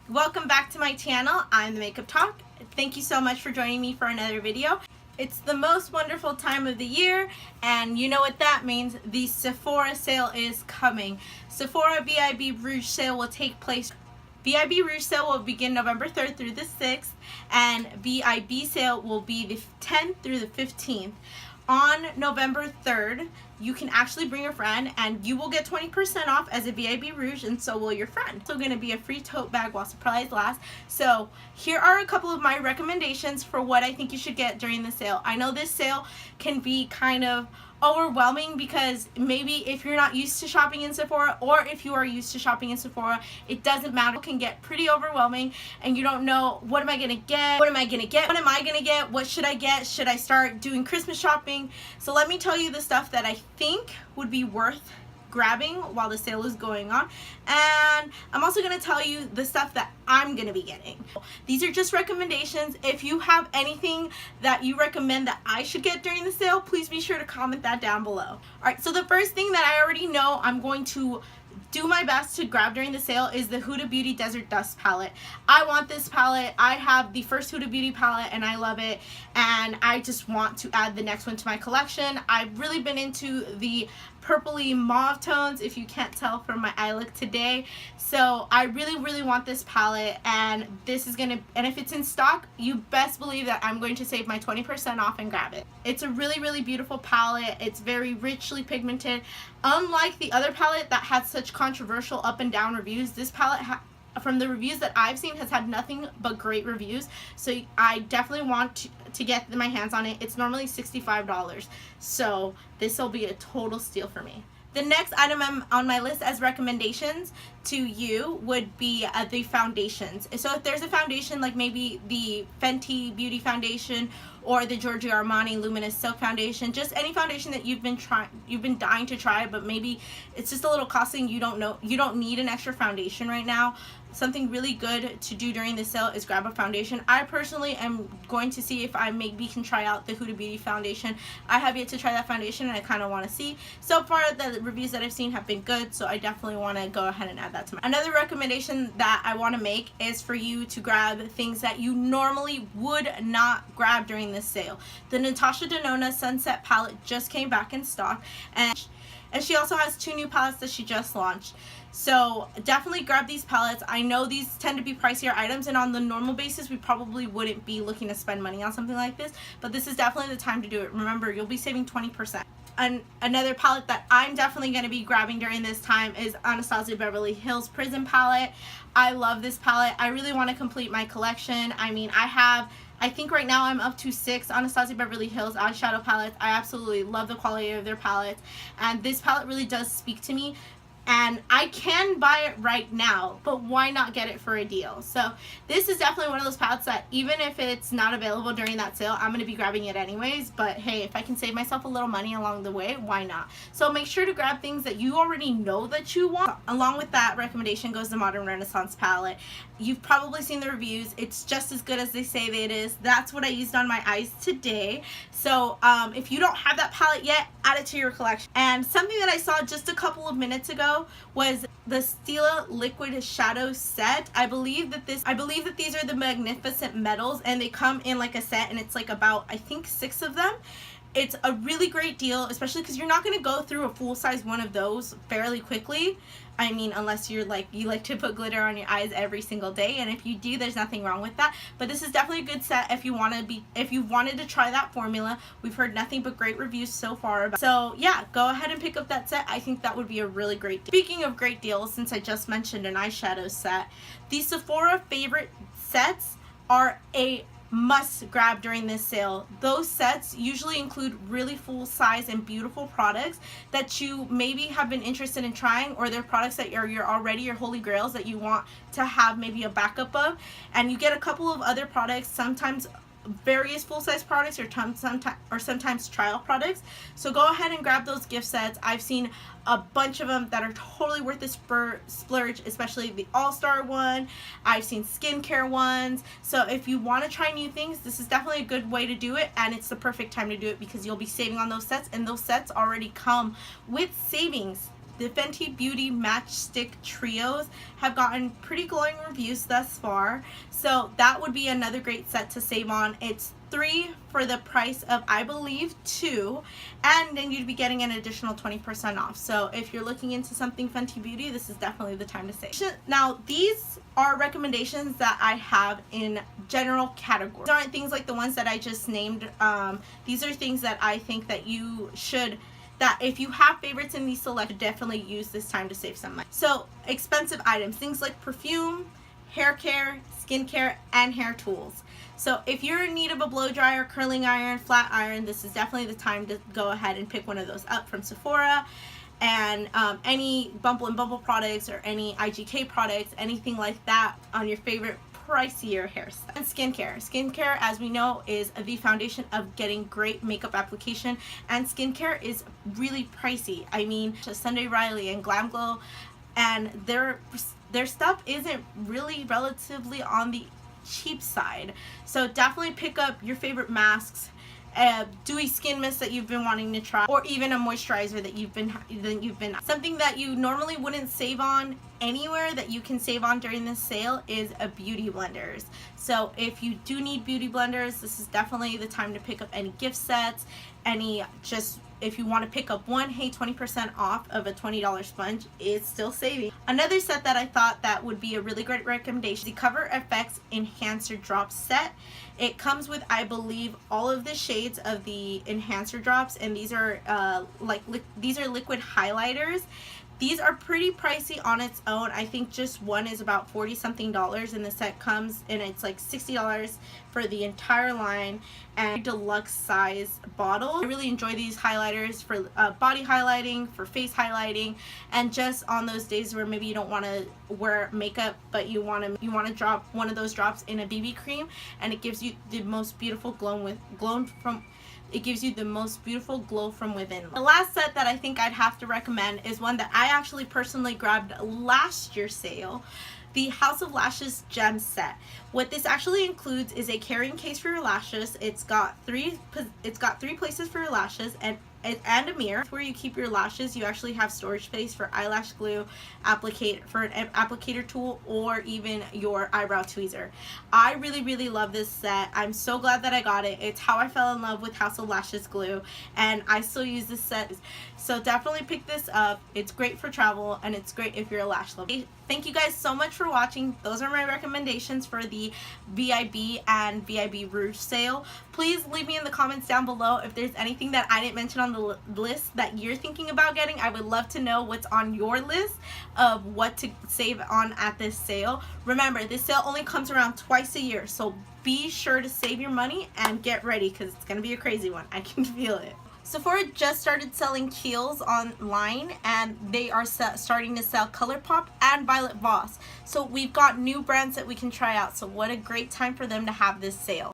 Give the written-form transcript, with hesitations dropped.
Welcome back to my channel. I'm TheMakeup.Talk. Thank you so much for joining me for another video. It's the most wonderful time of the year, and you know what that means. The Sephora sale is coming. Sephora VIB Rouge sale will take place. VIB Rouge sale will begin November 3rd through the 6th, and VIB sale will be the 10th through the 15th. On November 3rd, you can actually bring a friend and you will get 20% off as a VIB Rouge, and so will your friend. It's going to be a free tote bag while supplies last. So here are a couple of my recommendations for what I think you should get during the sale. I know this sale can be kind of overwhelming because maybe if you're not used to shopping in Sephora, or if you are used to shopping in Sephora, it doesn't matter. It can get pretty overwhelming and you don't know, what am I gonna get? What am I gonna get? What am I gonna get? What should I get? Should I start doing Christmas shopping? So let me tell you the stuff that I think would be worth grabbing while the sale is going on, and I'm also going to tell you the stuff that I'm going to be getting. These are just recommendations. If you have anything that you recommend that I should get during the sale, please be sure to comment that down below. Alright, so the first thing that I already know I'm going to do my best to grab during the sale is the Huda Beauty Desert Dust palette. I want this palette. I have the first Huda Beauty palette and I love it, and I just want to add the next one to my collection. I've really been into the purpley mauve tones, if you can't tell from my eye look today. So I really want this palette, and this is gonna, and if it's in stock, you best believe that I'm going to save my 20% off and grab it. It's a really beautiful palette. It's very richly pigmented. Unlike the other palette that had such controversial up and down reviews, this palette from the reviews that I've seen has had nothing but great reviews, so I definitely want to get my hands on it. It's normally $65, so this will be a total steal for me. The next item on my list as recommendations to you would be the foundations. So if there's a foundation like maybe the Fenty Beauty foundation or the Giorgio Armani Luminous Silk foundation, just any foundation that you've been dying to try, but maybe it's just a little costly and you don't need an extra foundation right now. Something really good to do during the sale is grab a foundation. I personally am going to see if I maybe can try out the Huda Beauty foundation. I have yet to try that foundation and I kind of want to see. So far the reviews that I've seen have been good, so I definitely want to go ahead and add that to my. Another recommendation that I want to make is for you to grab things that you normally would not grab during this sale. The Natasha Denona Sunset palette just came back in stock, and she also has 2 new palettes that she just launched. So definitely grab these palettes. I know these tend to be pricier items, and on the normal basis we probably wouldn't be looking to spend money on something like this, but this is definitely the time to do it. Remember, you'll be saving 20%. Another palette that I'm definitely going to be grabbing during this time is Anastasia Beverly Hills Prism palette. I love this palette. I really want to complete my collection. I mean, I think right now I'm up to 6 Anastasia Beverly Hills eyeshadow palettes. I absolutely love the quality of their palettes, and this palette really does speak to me. And I can buy it right now, but why not get it for a deal? So this is definitely one of those palettes that even if it's not available during that sale, I'm going to be grabbing it anyways. But hey, if I can save myself a little money along the way, why not? So make sure to grab things that you already know that you want. Along with that recommendation goes the Modern Renaissance palette. You've probably seen the reviews. It's just as good as they say that it is. That's what I used on my eyes today. So if you don't have that palette yet, add it to your collection. And something that I saw just a couple of minutes ago was the Stila Liquid Shadow set. I believe that these are the Magnificent Metals, and they come in like a set, and it's like about, I think, 6 of them. It's a really great deal, especially because you're not going to go through a full-size one of those fairly quickly. I mean, unless you like to put glitter on your eyes every single day, and if you do, there's nothing wrong with that. But this is definitely a good set if you wanted to try that formula. We've heard nothing but great reviews so far. So yeah, go ahead and pick up that set. I think that would be a really great deal. Speaking of great deals, since I just mentioned an eyeshadow set, the Sephora favorite sets are a must grab during this sale. Those sets usually include really full size and beautiful products that you maybe have been interested in trying, or they're products that you're already your holy grails that you want to have maybe a backup of, and you get a couple of other products, sometimes various full-size products, or sometimes trial products. So go ahead and grab those gift sets. I've seen a bunch of them that are totally worth the splurge, especially the All-Star one. I've seen skincare ones. So if you want to try new things, this is definitely a good way to do it, and it's the perfect time to do it because you'll be saving on those sets, and those sets already come with savings. the Fenty Beauty Matchstick Trios have gotten pretty glowing reviews thus far, so that would be another great set to save on. It's 3 for the price of, I believe, 2, and then you'd be getting an additional 20% off. So if you're looking into something Fenty Beauty, this is definitely the time to save. Now, these are recommendations that I have in general categories. These aren't things like the ones that I just named. These are things that I think that you should, that if you have favorites in these select, definitely use this time to save some money. So expensive items, things like perfume, hair care, skincare, and hair tools. So if you're in need of a blow dryer, curling iron, flat iron, this is definitely the time to go ahead and pick one of those up from Sephora. And any Bumble and Bumble products or any IGK products, anything like that on your favorite pricier hairstyle. And skincare. Skincare, as we know, is the foundation of getting great makeup application, and skincare is really pricey. I mean, Sunday Riley and Glam Glow, and their stuff isn't really relatively on the cheap side. So definitely pick up your favorite masks, dewy skin mist that you've been wanting to try, or even a moisturizer that you've been something that you normally wouldn't save on anywhere that you can save on during this sale is a beauty blenders. So if you do need beauty blenders, this is definitely the time to pick up any gift sets, any, just if you want to pick up one, hey, 20% off of a $20 sponge is still saving. Another set that I thought that would be a really great recommendation, the Cover FX Enhancer Drop Set. It comes with, I believe, all of the shades of the enhancer drops, and these are these are liquid highlighters. These are pretty pricey on its own. I think just one is about $40 something, and the set comes and it's like $60 for the entire line, and deluxe size bottle. I really enjoy these highlighters for body highlighting, for face highlighting, and just on those days where maybe you don't want to wear makeup but you want to drop one of those drops in a BB cream, and it gives you the most beautiful it gives you the most beautiful glow from within. The last set that I think I'd have to recommend is one that I actually personally grabbed last year's sale, the House of Lashes Gem Set. What this actually includes is a carrying case for your lashes. It's got three places for your lashes and a mirror where you keep your lashes. You actually have storage space for eyelash glue, an applicator tool, or even your eyebrow tweezer. I really love this set. I'm so glad that I got it. It's how I fell in love with House of Lashes glue, and I still use this set. So definitely pick this up. It's great for travel, and it's great if you're a lash lover. Thank you guys so much for watching. Those are my recommendations for the VIB and VIB Rouge sale. Please leave me in the comments down below if there's anything that I didn't mention on the list that you're thinking about getting. I would love to know what's on your list of what to save on at this sale. Remember, this sale only comes around twice a year, so be sure to save your money and get ready because it's going to be a crazy one. I can feel it. Sephora just started selling Kiehl's online, and they are starting to sell ColourPop and Violet Voss. So we've got new brands that we can try out. So what a great time for them to have this sale.